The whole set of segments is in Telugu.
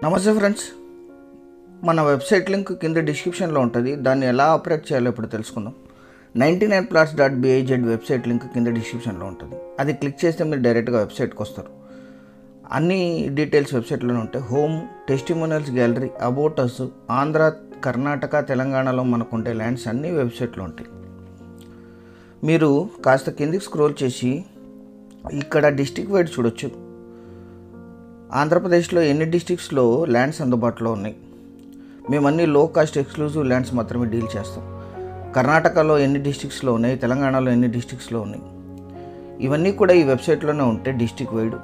నమస్తే ఫ్రెండ్స్, మన వెబ్సైట్ లింక్ కింద డిస్క్రిప్షన్లో ఉంటుంది. దాన్ని ఎలా ఆపరేట్ చేయాలో ఇప్పుడు తెలుసుకుందాం. 99plots.biz వెబ్సైట్ లింక్ కింద డిస్క్రిప్షన్లో ఉంటుంది. అది క్లిక్ చేస్తే మీరు డైరెక్ట్గా వెబ్సైట్కి వస్తారు. అన్ని డీటెయిల్స్ వెబ్సైట్లోనే ఉంటాయి. Home, testimonials gallery, about us, Andhra, Karnataka, తెలంగాణలో మనకు ఉండే ల్యాండ్స్ అన్నీ వెబ్సైట్లో ఉంటాయి. మీరు కాస్త కిందికి స్క్రోల్ చేసి ఇక్కడ డిస్ట్రిక్ట్ వైడ్ చూడొచ్చు. ఆంధ్రప్రదేశ్లో ఎన్ని డిస్ట్రిక్ట్స్లో ల్యాండ్స్ అందుబాటులో ఉన్నాయి. మేము అన్ని లో కాస్ట్ ఎక్స్క్లూజివ్ ల్యాండ్స్ మాత్రమే డీల్ చేస్తాం. కర్ణాటకలో ఎన్ని డిస్ట్రిక్ట్స్లో ఉన్నాయి, తెలంగాణలో ఎన్ని డిస్ట్రిక్ట్స్లో ఉన్నాయి, ఇవన్నీ కూడా ఈ వెబ్సైట్లోనే ఉంటాయి డిస్ట్రిక్ట్ వైడ్.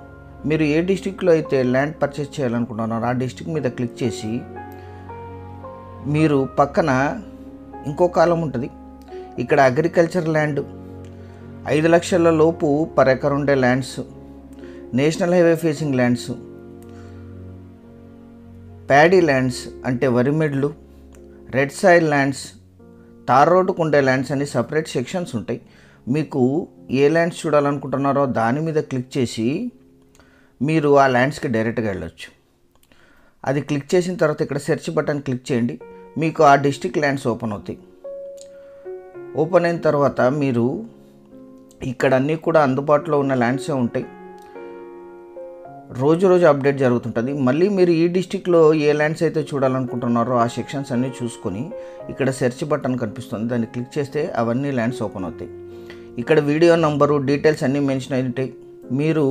మీరు ఏ డిస్ట్రిక్ట్లో అయితే ల్యాండ్ పర్చేస్ చేయాలనుకుంటున్నారో ఆ డిస్ట్రిక్ట్ మీద క్లిక్ చేసి మీరు పక్కన ఇంకో కాలం ఉంటుంది. ఇక్కడ అగ్రికల్చర్ ల్యాండ్ 5 లక్షల లోపు పర్ ఎకర్ ఉండే lands, national highway facing lands, paddy lands అంటే వరిమెడ్లు, రెడ్ సాయిల్ ల్యాండ్స్, తార్ రోడ్డుకు ఉండే ల్యాండ్స్ అని సపరేట్ సెక్షన్స్ ఉంటాయి. మీకు ఏ ల్యాండ్స్ చూడాలనుకుంటున్నారో దాని మీద క్లిక్ చేసి మీరు ఆ ల్యాండ్స్కి డైరెక్ట్గా వెళ్ళొచ్చు. అది క్లిక్ చేసిన తర్వాత ఇక్కడ సెర్చ్ బటన్ క్లిక్ చేయండి. మీకు ఆ డిస్ట్రిక్ట్ ల్యాండ్స్ ఓపెన్ అవుతాయి. ఓపెన్ అయిన తర్వాత మీరు ఇక్కడ అన్నీ కూడా అందుబాటులో ఉన్న ల్యాండ్సే ఉంటాయి. రోజు అప్డేట్ జరుగుతుంటుంది. మళ్ళీ మీరు ఈ డిస్ట్రిక్ట్లో ఏ ల్యాండ్స్ అయితే చూడాలనుకుంటున్నారో ఆ సెక్షన్స్ అన్నీ చూసుకొని ఇక్కడ సెర్చ్ బటన్ కనిపిస్తుంది, దాన్ని క్లిక్ చేస్తే అవన్నీ ల్యాండ్స్ ఓపెన్ అవుతాయి. ఇక్కడ వీడియో నంబరు, డీటెయిల్స్ అన్నీ మెన్షన్ అయి ఉంటాయి. మీరు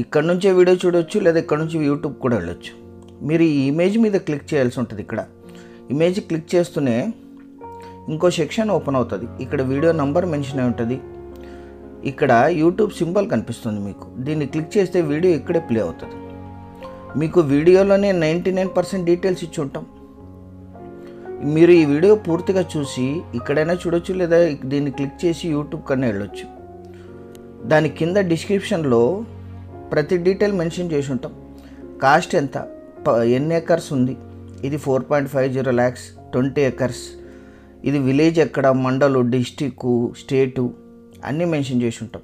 ఇక్కడ నుంచే వీడియో చూడవచ్చు, లేదా ఇక్కడ నుంచి యూట్యూబ్ కూడా వెళ్ళొచ్చు. మీరు ఈ ఇమేజ్ మీద క్లిక్ చేయాల్సి ఉంటుంది. ఇక్కడ ఇమేజ్ క్లిక్ చేస్తూనే ఇంకో సెక్షన్ ఓపెన్ అవుతుంది. ఇక్కడ వీడియో నంబర్ మెన్షన్ అయి ఉంటుంది. ఇక్కడ యూట్యూబ్ సింబల్ కనిపిస్తుంది మీకు. దీన్ని క్లిక్ చేస్తే వీడియో ఇక్కడే ప్లే అవుతుంది. మీకు వీడియోలోనే 99% డీటెయిల్స్ ఇచ్చి ఉంటాం. మీరు ఈ వీడియో పూర్తిగా చూసి ఇక్కడైనా చూడొచ్చు, లేదా దీన్ని క్లిక్ చేసి యూట్యూబ్ కన్నా వెళ్ళొచ్చు. దాని కింద డిస్క్రిప్షన్లో ప్రతి డీటెయిల్ మెన్షన్ చేసి ఉంటాం. కాస్ట్ ఎంత, ఎన్ని ఎకర్స్ ఉంది, ఇది 4.50 lakhs, 20 acres, ఇది విలేజ్ ఎక్కడ, మండలు, డిస్టిక్, స్టేటు అన్నీ మెన్షన్ చేసి ఉంటాం.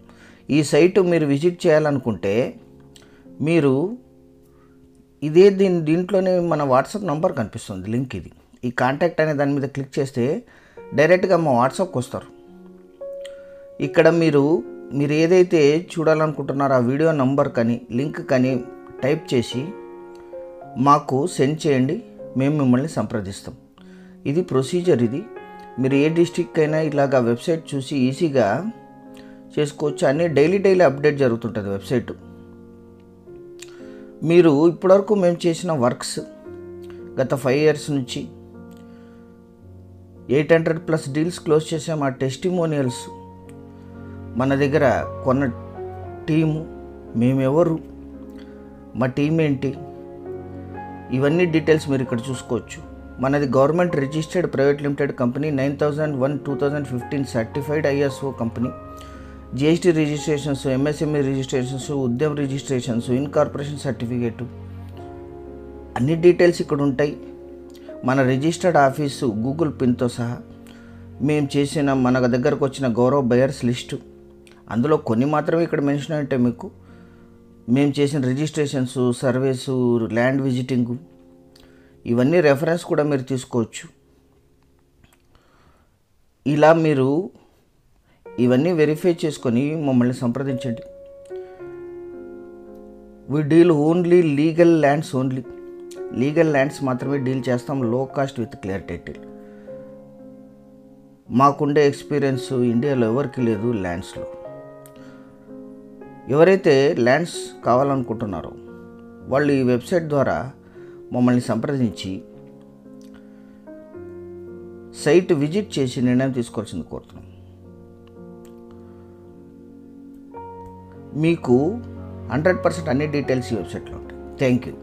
ఈ సైటు మీరు విజిట్ చేయాలనుకుంటే మీరు దీంట్లోనే మన వాట్సాప్ నంబర్ కనిపిస్తుంది, లింక్ ఇది. ఈ కాంటాక్ట్ అనే దాని మీద క్లిక్ చేస్తే డైరెక్ట్గా మా వాట్సాప్కి వస్తారు. ఇక్కడ మీరు ఏదైతే చూడాలనుకుంటున్నారో ఆ వీడియో నంబర్ కానీ లింక్ కానీ టైప్ చేసి మాకు సెండ్ చేయండి, మేము మిమ్మల్ని సంప్రదిస్తాం. ఇది ప్రొసీజర్. ఇది మీరు ఏ డిస్ట్రిక్ట్ అయినా ఇలాగా వెబ్సైట్ చూసి ఈజీగా చేసుకోవచ్చు. అన్నీ డైలీ అప్డేట్ జరుగుతుంటుంది వెబ్సైట్. మీరు ఇప్పటివరకు మేము చేసిన వర్క్స్ గత 5 years నుంచి 800+ డీల్స్ క్లోజ్ చేసాం. ఆ టెస్టిమోనియల్స్, మన దగ్గర కొన్న టీము, మేమెవరు, మా టీం ఏంటి, ఇవన్నీ డీటెయిల్స్ మీరు ఇక్కడ చూసుకోవచ్చు. మనది government registered private limited company, 9001/2015 certified ISO company, GST registrations, MSME registrations, Udyam registrations, incorporation certificate, అన్ని డీటెయిల్స్ ఇక్కడ ఉంటాయి. మన రిజిస్టర్డ్ ఆఫీసు గూగుల్ పిన్తో సహా, మేము చేసిన మన దగ్గరకు వచ్చిన గౌరవ బయర్స్ లిస్టు, అందులో కొన్ని మాత్రమే ఇక్కడ మెన్షన్ అంటే మీకు మేము చేసిన రిజిస్ట్రేషన్స్, సర్వేసు, ల్యాండ్ విజిటింగు, ఇవన్నీ రెఫరెన్స్ కూడా మీరు తీసుకోవచ్చు. ఇలా మీరు ఇవన్నీ వెరిఫై చేసుకొని మమ్మల్ని సంప్రదించండి. We deal only legal lands, legal lands మాత్రమే డీల్ చేస్తాం. Low cost with clear title. మాకుండే ఎక్స్పీరియన్స్ ఇండియాలో ఎవరికి లేదు ల్యాండ్స్లో. ఎవరైతే ల్యాండ్స్ కావాలనుకుంటున్నారో వాళ్ళు ఈ వెబ్సైట్ ద్వారా మమ్మల్ని సంప్రదించి సైట్ విజిట్ చేసి నిర్ణయం తీసుకోవాల్సింది కోరుతున్నాం. మీకు 100% అన్ని డీటెయిల్స్ ఈ వెబ్సైట్లో ఉంటాయి. Thank you.